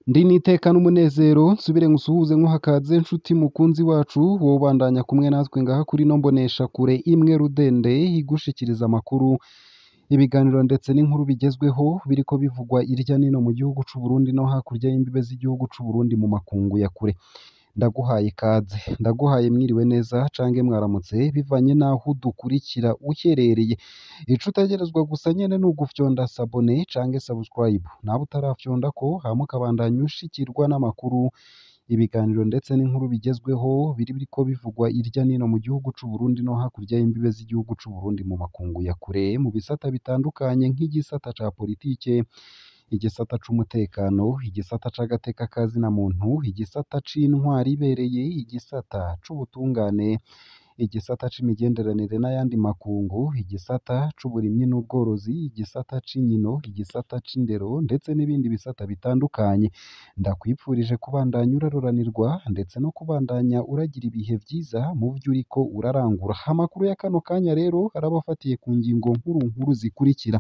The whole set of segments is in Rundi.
Ndi nitekana umunezero nsubire ngusuhuze nkuhakaze nshuti mukunzi wacu wobandanya kumwe natwe ngaha kuri no mbonesha kure imwe rudende igushikiriza amakuru ibiganiro ndetse n'inkuru bigezweho biriko bivugwa irya nino mu gihugu c'u Burundi no hakurya y'imbibe z'igihugu c'u Burundi mu makungu ya kure ndaguhaye ikaze ndaguhaye mwiriwe neza cange mwaramutse bivanye naho dukurikira uherereye ico utegerezwa gusa nyene ni ugufyonda sabone cange subscribe nawe utarafyonda ko hama ukabandanya ushikirwa n'amakuru ibiganiro ndetse n'inkuru bigezweho biriko bivugwa irya nino mu gihugu c'u Burundi no hakurya y'imbibe z'igihugu c'u Burundi mu makungu ya kure mu bisata bitandukanye nk'igisata ca politike igisata c'umutekano igisata c'agateka kazina muntu igisata c'intwari ibereye igisata c'ubutungane igisata c'imigenderanire n'ayandi makungu igisata c'uburimyi n'ubworozi igisata c'inkino igisata c'indero ndetse n'ibindi bisata bitandukanye ndakwipfurije kubandanya uraroranirwa ndetse no kubandanya uragira ibihe vyiza mu vyo uriko urarangura amakuru ya kano kanya rero arabafatiye ku ngingo nkuru zikurikira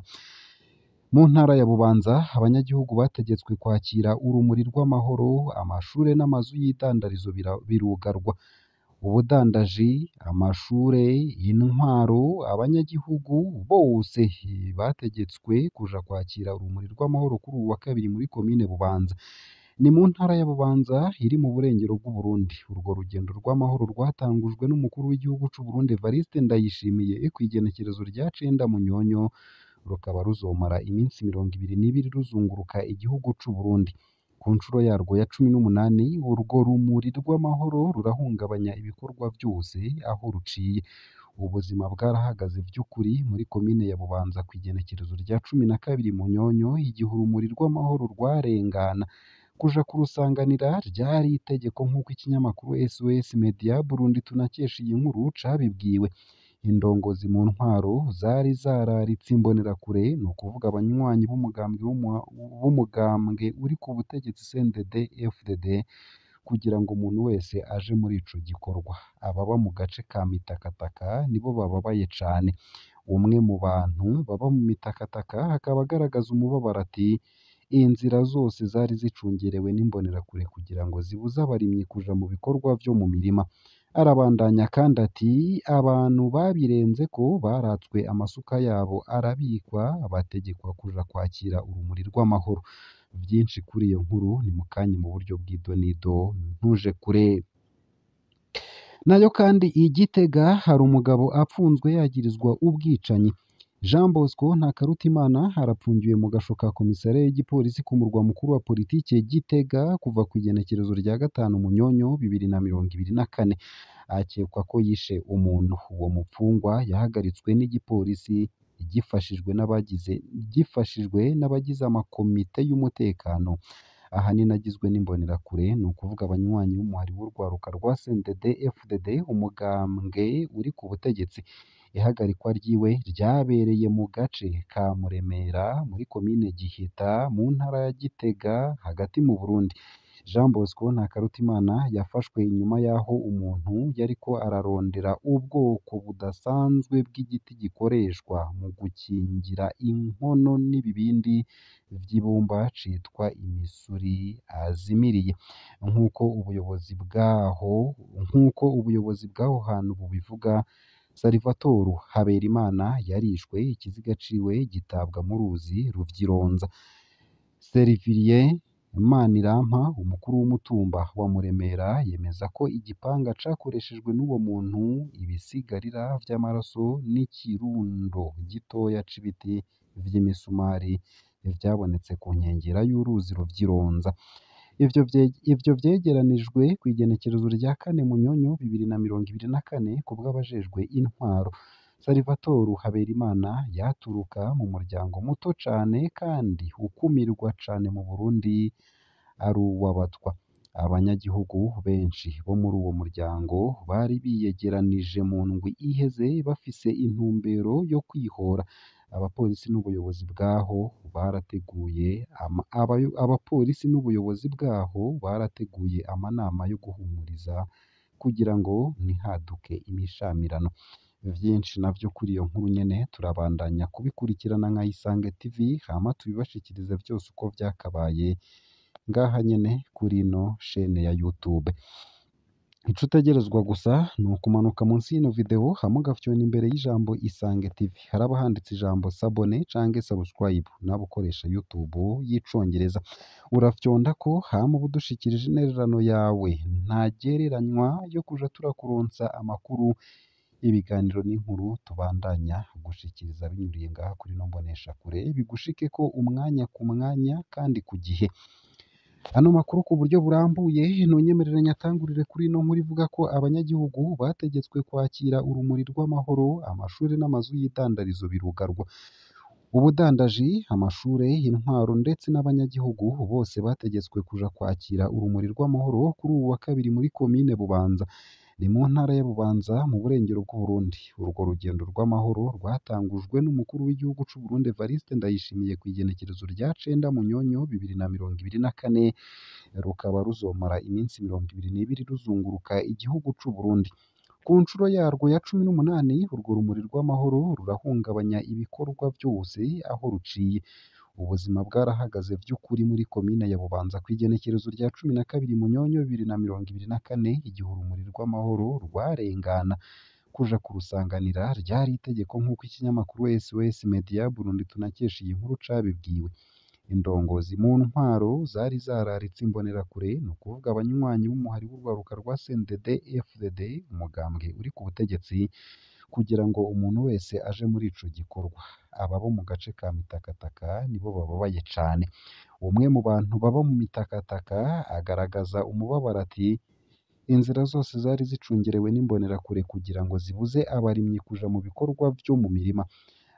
mu ntara ya Bubanza abanyagihugu bategetswe kwakira urumuri rw'amahoro amashure n'amazu y'idandarizo birugarwa ubudandaji amashure intwaro abanyagihugu bose bategetswe kuja kwakira urumuri rw'amahoro kuri uwu wa kabiri muri komine Bubanza ni mu ntara ya Bubanza iri mu burengero bw'u Burundi urwo rugendo rw'amahoro rwatangujwe n'umukuru w'igihugu c'u Burundi Evariste Ndayishimiye kw'igenekerezo rya 9 Munyonyo rukaba ruzomara iminsi 22 ruzunguruka igihugu c'u Burundi ku nshuro yarwo ya 18 urwo rumuri rw'amahoro rurahungabanya ibikorwa byose aho ruciye ubuzima bwarahagaze by'ukuri muri komine ya Bubanza kw'igenekerezo rya 12 Munyonyo igihe urumuri rw'amahoro rwarengana kuja kurusanganira ryari itegeko nk'uko ikinyamakuru SOS Media Burundi tunakesha iyi nkuru cabibwiwe indongozi mu ntwaro zari zararitse imbonerakure ni ukuvuga abanywanyi b'umugambwe uri ku butegetsi CNDD FDD kugira ngo umuntu wese aje muri ico gikorwa ababa mu gace ka Mitakataka nibo bababaye cane umwe mu bantu baba mu Mitakataka akaba agaragaza umubabaro ati inzira zose zari zicungerewe n'imbonerakure kugira ngo zibuze abarimyi kuja mu bikorwa vyo mu mirima arabandanya kandi ati abantu babirenze ko baratswe amasuka yabo arabikwa bategekwa kuja kwakira urumuri rw'amahoro byinshi kuri iyo nkuru ni mukanye mu buryo bw'idonido ntuje kure nayo kandi igitega hari umugabo apfunzwe yagirizwa ubwicanyi Jean Bosco Ntakarutimana harapfungiwe mu gasho ka komisare y'igipolisi ku murwa mukuru wa politike Gitega kuva ku igenekerezo rya 5 Munyonyo 2024 akekwa ko yishe umuntu uwo mupfungwa yahagaritswe n'igipolisi gifashijwe n'abagize amakomite y'umutekano ahanini agizwe n'imbonerakure ni ukuvuga abanywanyi b'umuhari w'urwaruka rwa CNDD FDD umugambwe uri ku butegetsi ihagarikwa ryiwe ryabereye mu gace ka Muremera muri komine Giheta mu ntara ya Gitega hagati mu Burundi Jean Bosco Ntakarutimana yafashwe inyuma yaho umuntu yariko ararondera ubwoko budasanzwe bw'igiti gikoreshwa mu gukingira inkono n'ibibindi vy'ibumba citwa imisuri azimiriye nk'uko ubuyobozi bw'aho hantu bubivuga Salvatore Haberimana yarishwe ikiziga ciwe gitabwa mu ruzi ruvyironza Servier Manirampa umukuru w'umutumba wa Muremera yemeza ko igipanga cakoreshejwe n'uwo muntu ibisigarira vy'amaraso n'ikirundo gitoya c'ibiti vy'imisumari vyabonetse ku nkengera y'uruzi ruvyironza ivyo vyegeranijwe kw'igenekerezo rya 4 Munyonyo 2024 kubw'abajejwe intwaro Salvatore Haberimana yaturuka mu muryango muto cane kandi ukumirwa cane mu Burundi ari uw'abatwa abanyagihugu benshi bo muri uwo muryango bari biyegeranije mu ndwi iheze bafise intumbero yo kwihora abapolisi n'ubuyobozi bwaho barateguye amanama yo guhumuriza kugira ngo ntihaduke imishamirano vyinshi navyo kuri iyo nkuru nyene turabandanya kubikurikirana nka Isange TV hama tubibashikirize vyose uko vyakabaye ngaha nyene kuri ino shene ya YouTube. Ico utegerezwa gusa ni ukumanuka munsi y'ino video hama ugafyona imbere y'ijambo Isange TV haraba handitse ijambo s'abone canke subscribe nawe ukoresha YouTube y'icongereza urafyondako hama uba udushikirije intererano yawe ntagereranywa yo kuja turakuronsa amakuru ibiganiro n'inkuru tubandanya gushikiriza binyuriye ngaha kuri ino mboneshakure bigushikeko umwanya ku mwanya kandi ku gihe. Ano makuru ku buryo burambuye ntunyemerere nyatangurire kuri ino nkuru ivuga ko abanyagihugu bategetswe kwakira urumuri rw'amahoro, amashuri n'amazu y'idandarizo birugarwa. Ubudandaji, amashure, intwaro ndetse n'abanyagihugu bose bategetswe kuja kwakira urumuri rw'amahoro kuri uwu wa kabiri muri komine Bubanza. Ni mu ntara ya Bubanza mu burengero bw'Uburundi. Urwo rugendo rw'amahoro rwatangujwe n'umukuru w'igihugu c'u Burundi Evariste Ndayishimiye kw'igenekerezo rya 9 Munyonyo 2024 rukaba ruzomara iminsi 22 ruzunguruka igihugu c'u Burundi. Ku nshuro yarwo ya 18 urwo rumuri rw'amahoro rurahungabanya ibikorwa byose aho ruciye. Ubuzima bwarahagaze vy'ukuri muri komine ya Bubanza kw'igenekerezo rya 12 Munyonyo 2024 igihe urumuri rw'amahoro rwarengana. Kuja kurusanganira ryari itegeko nk'uko ikinyamakuru SOS Media Burundi tunakesha iyi nkuru cabibwiwe. Indongozi mu ntwaro zari zararitse imbonerakure ni ukuvuga abanywanyi b'umuhari w'urwaruka rwa CNDD FDD umugambwe uri ku butegetsi kugira ngo umuntu wese aje muri ico gikorwa. Aba bo mu gace ka Mitakataka nibo bababaye cane. Umwe mu bantu baba mu Mitakataka agaragaza umubabaro ati inzira zose zari zicungerewe n'imbonerakure kugira ngo zibuze abarimyi kuja mu bikorwa vyo mu mirima.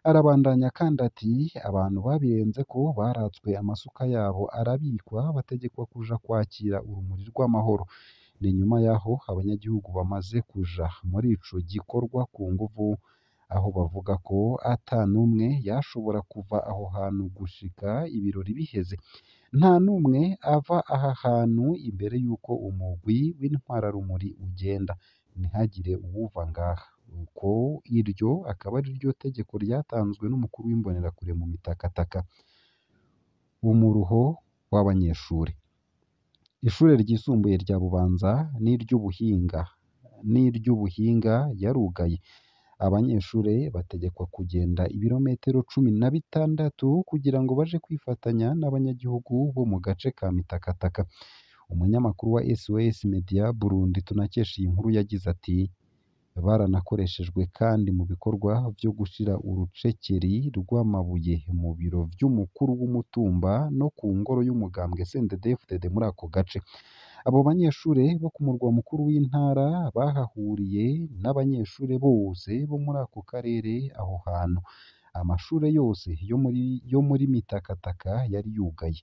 Arabandanya kandi ati abantu babirenze ko baratswe amasuka yabo arabikwa bategekwa kuja kwakira urumuri rw'amahoro. Ni nyuma yaho abanyagihugu bamaze kuja muri ico gikorwa ku nguvu aho bavuga ko ata n'umwe yashobora kuva aho hantu gushika ibirori biheze. Nta n'umwe ava aha hantu imbere y'uko umugwi w'intwararumuri ugenda. Ntihagire uwuva ngaha. Uko iryo akaba ari ryo tegeko ryatanzwe n'umukuru w'imbonerakure mu Mitakataka. Umuruho w'abanyeshuri. Ishure ryisumbuye rya Bubanza n'iry'ubuhinga yarugaye. Abanyeshure bategekwa kugenda ibirometero 16 kugira ngo baje kwifatanya n'abanyagihugu bo mu gace ka Mitakataka. Umunyamakuru wa SOS Media Burundi tunakesha iyi nkuru yagize ati baranakoreshejwe kandi mu bikorwa vyo gushira urucekeri rw'amabuye mu biro vy'umukuru w'umutumba no ku ngoro y'umugambwe CNDD FDD muri ako gace. Abo banyeshure bo ku murwa mukuru w'intara bahahuriye n'abanyeshure bose bo muri ako karere aho hantu. Amashure yose yo muri Mitakataka yari yugaye.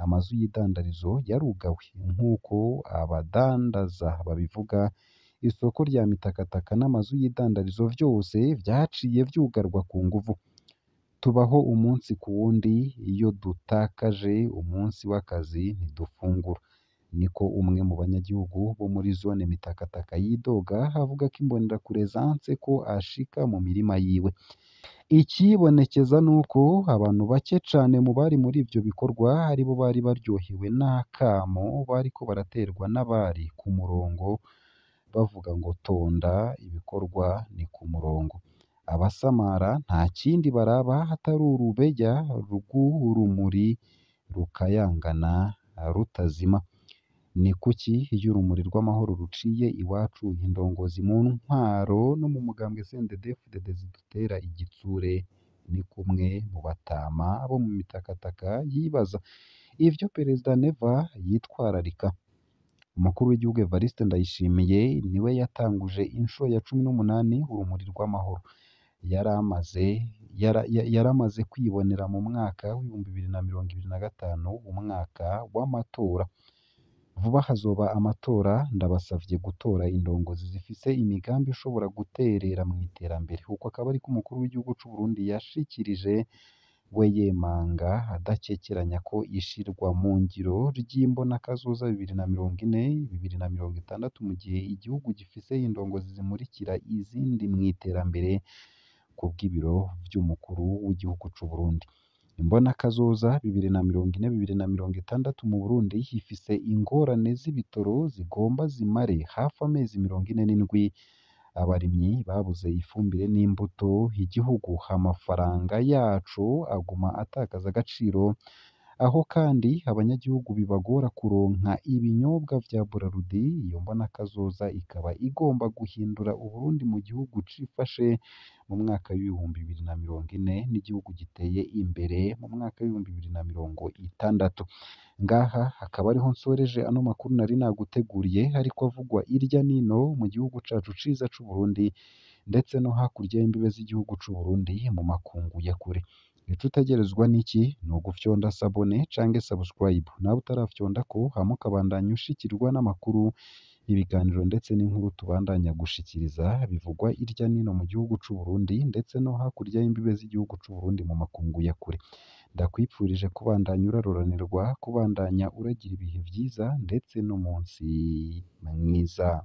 Amazu y'idandarizo yarugawe nk'uko abadandaza babivuga. Isoko rya Mitakataka n'amazu y'idandarizo vyose vyaciye vyugarwa ku nguvu. Tubaho umunsi ku wundi, iyo dutakaje umunsi w'akazi ntidufungura. Niko umwe mu banyagihugu bo muri zone Mitakataka yidoga avuga ko imbonerakure zanse ko ashika mu mirima yiwe. Ikibonekeza nuko abantu bake cane mu bari muri ivyo bikorwa aribo bari baryohewe n'akamo bariko baraterwa n'abari ku murongo bavuga ngo tonda ibikorwa ni ku murongo. Abasamara nta kindi baraba hatari urubeya rw'urumuri rukayangana rutazima. Ni kuki iyo urumuri rw'amahoro ruciye iwacu indongozi mu ntwaro no mu mugambwe CNDD FDD zidutera igitsure? Ni kumwe mu batama bo mu Mitakataka yibaza ivyo Perezida Neva yitwararika. Umukuru w'igihugu Evariste Ndayishimiye niwe yatanguje inshuro ya 18 urumuri rw'amahoro. Yaramaze kwibonera mu mwaka w'ibihumbi 2025 umwaka w'amatora. Vuba hazoba amatora, ndabasavye gutora indongozi zifise imigambi ishobora guterera mu iterambere. Uko akaba ariko umukuru w'igihugu c'u Burundi yashikirije we yemanga adakekeranya ko ishirwa mu ngiro ry'imbonakazoza 2040-2060 mu gihe igihugu gifise indongozi zimurikira izindi mu iterambere ku bw'ibiro vy'umukuru w'igihugu c'u Burundi. Imbonakazoza 2040-2060 mu Burundi ifise ingorane z'ibitoro zigomba zimare hafi amezi 47. Abarimyi babuze ifumbire n'imbuto, igihugu amafaranga yaco aguma atakaza agaciro, aho kandi abanyagihugu bibagora kuronka ibinyobwa vya Burarudi. Iyo mbonakazoza ikaba igomba guhindura Uburundi mu gihugu cifashe mu mwaka w'ibihumbi 2040 n'igihugu giteye imbere mu mwaka w'ibihumbi 2060. Ngaha hakaba ariho nsoreje ano makuru nari naguteguriye, ariko avugwa irya nino mu gihugu cacu ciza c'u Burundi ndetse no hakurya y'imbibe z'igihugu c'u Burundi mu makungu ya kure. Ico utegerezwa n'iki? Ni ugufyonda sabone canke subscribe, nawe utarafyondako hama ukabandanya ushikirwa n'amakuru, ibiganiro ndetse n'inkuru tubandanya gushikiriza bivugwa irya nino mu gihugu c'u Burundi ndetse no hakurya y'imbibe z'igihugu c'u Burundi mu makungu ya kure. Ndakwipfurije kubandanya uraroranirwa, kubandanya uragira ibihe vyiza ndetse n'umunsi mwiza.